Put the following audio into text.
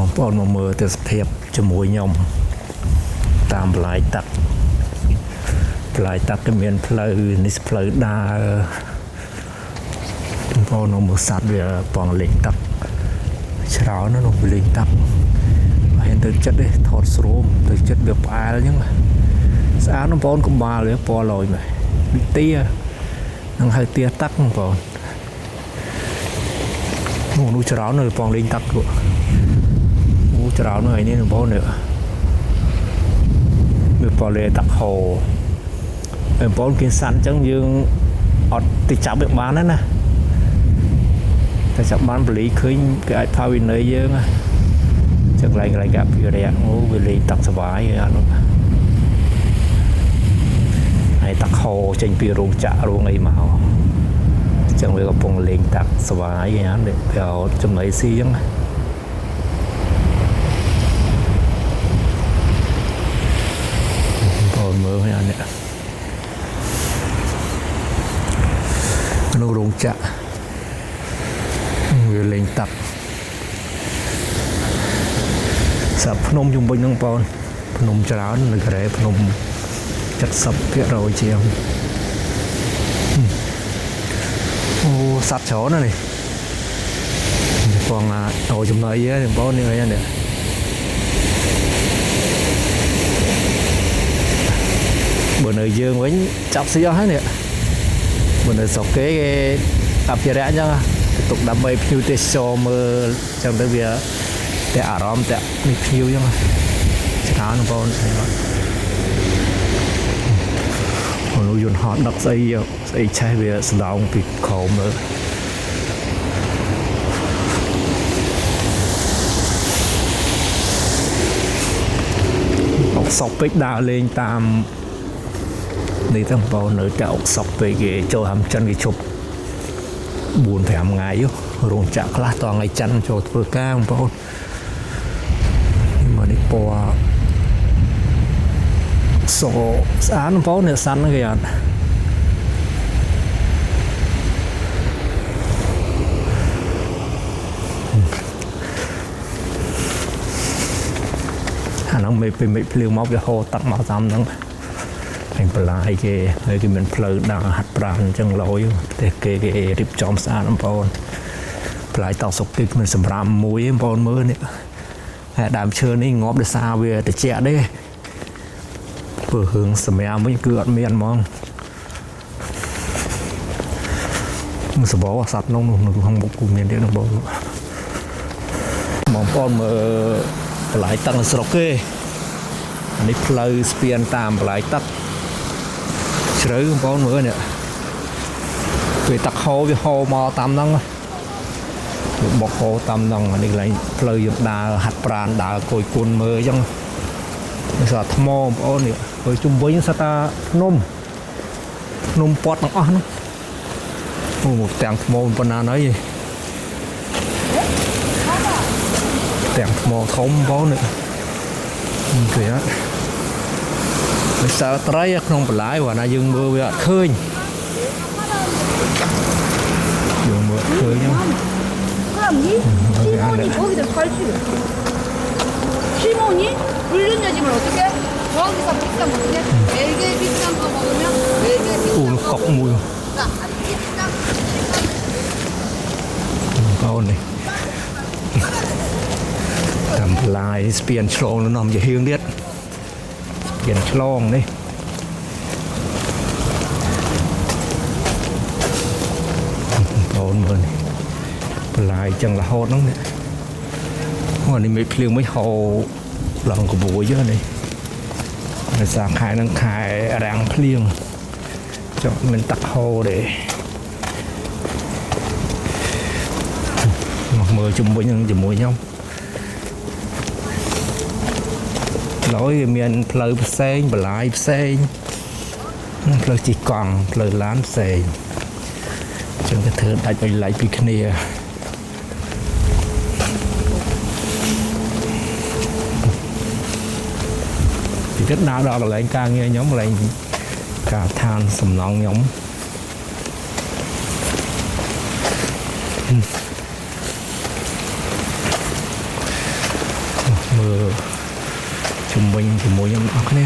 បងប្អូនមកមើលទេសភាពជាមួយខ្ញុំតាមបន្លាយទឹកក៏មានផ្លូវនេះផ្លូវដើរបងប្អូនមើលសត្វវាបងលេងទឹកច្រើនណាស់នោះលេងទឹកហើយទៅចិត្តទេថតស្រូមទៅចិត្តវាផ្អែលអញ្ចឹងស្អាតបងប្អូនកុំបាល់វាពណ៌លយមកដូចទានឹងហៅទាទឹកបងប្អូននោះច្រើននៅបងលេងទឹកពួកច្រើននៅឯនេះបងប្អូននេះវាប៉លេទឹកហូរបងប្អូនគេសាន់អញ្ចឹងយើងអត់ទៅចាប់វាបានណាតែចាប់បានបលីឃើញគេអាចផាវិន័យយើងចឹងកន្លែងកាពីរៈវាលេងទឹកសវាយអត់នោះហើយទឹកហូរចេញពីរោងចក្ររោងអីមកចឹងវាកំពុងលេងទឹកសវាយហ្នឹងវាចំណីស៊ីចឹងមើលឲ្យអានេះក្នុងរោងចក្រវាលេងទឹកសាប់ភ្នំជុំវិញហ្នឹងបងភ្នំច្រើននៅក្រែភ្នំ 70% ជាងអូសត្វច្រើនណាស់នេះបងអូចំណៃទេបងនេះអីនេះបើនៅយើងវិញចាប់ស៊ីអស់ហើយនេះបើនៅស្រុកគេអភិរក្សអញ្ចឹងទុកដើម្បីភ្ញៀវទេសចរមើលអញ្ចឹងទៅវាតែអារម្មណ៍តែនេះភ្ញៀវអញ្ចឹងច្រើនបងប្អូននោះយន្តហោះដឹកស្អីឆេះវាស្ដោងពីក្រោមមើលអុកសក់ពេកដើរលេងតាមនេះទាំងបងនៅតែអុកសក់ពេកគេចូលហាំចិនគេជប់ 4-5 ថ្ងៃរោងចក្រខ្លះតថ្ងៃច័ន្ទចូលធ្វើការបងប្អូនមកនេះពណ៌សស្អាតបងប្អូននេះសាន់គេអត់អានោះមេភ្លៀងមកវាហូរទឹកមកតាមហ្នឹងបន្លាយគេហើយគេមានផ្លូវដើរហាត់ប្រាណអញ្ចឹងឡយតែគេរៀបចំស្អាតបងប្អូនផ្លាយតោសុកទីមានសម្រាប់មួយបងប្អូនមើលនេះហើយដើមឈើនេះងាប់ដោយសារវាត្រជាក់ទេព្រោះរឿងសម្រាប់វិញគឺអត់មានហ្មងមិនសបោសត្វនោះនៅក្នុងមុខគូមានទៀតបងប្អូនមើលបន្លាយទឹកនៅស្រុកគេអានេះផ្លូវស្ពានតាមបន្លាយទឹកជ្រៅបងប្អូនមើលនេះពេលទឹកហូរវាហូរមកតាមហ្នឹងវាបកហូរតាមហ្នឹងអានេះកន្លែងផ្លូវយើងដើរហាត់ប្រាណដើរគយគុណមើលអញ្ចឹងវាស្អាតថ្មបងប្អូននេះហើយជុំវិញស្អាតតាភ្នំពាត់ទាំងអស់ហ្នឹងអូទាំងថ្មប៉ុណ្ណាហើយទាំងថ្មធំបងប្អូននេះគេអត់វាសើត្រីក្នុងបន្លាយព្រោះណាយើងមើលវាអត់ឃើញយើងមើលឃើញហ្នឹង시몬이 저기서 칼질 시몬이 불륜여짐을 어떻게 저기서 비싼 거 그냥 4개 비싼 거 먹으면 4개 비싼 거 cọc mùi con này làm lại spiên chlong nó nằm về hiên điết spiên chlong đi con mình lại chẳng là hot lắm nè hôm nay mấy phim mấy hồ lần của bụi chứ này sáng khai năng khai đang phim cho mình tắt hồ để mặc mưa chung với những chùm mùi nhau lối miền phơi sen bờ lại sen phơi chỉ còn phơi lán sen trong cái thứ đại bay lại bikini rất đau đó là lại ca nghe nhóm lại cả than sầm nong nhóm មើលជំវិញជាមួយខ្ញុំអស់គ្នា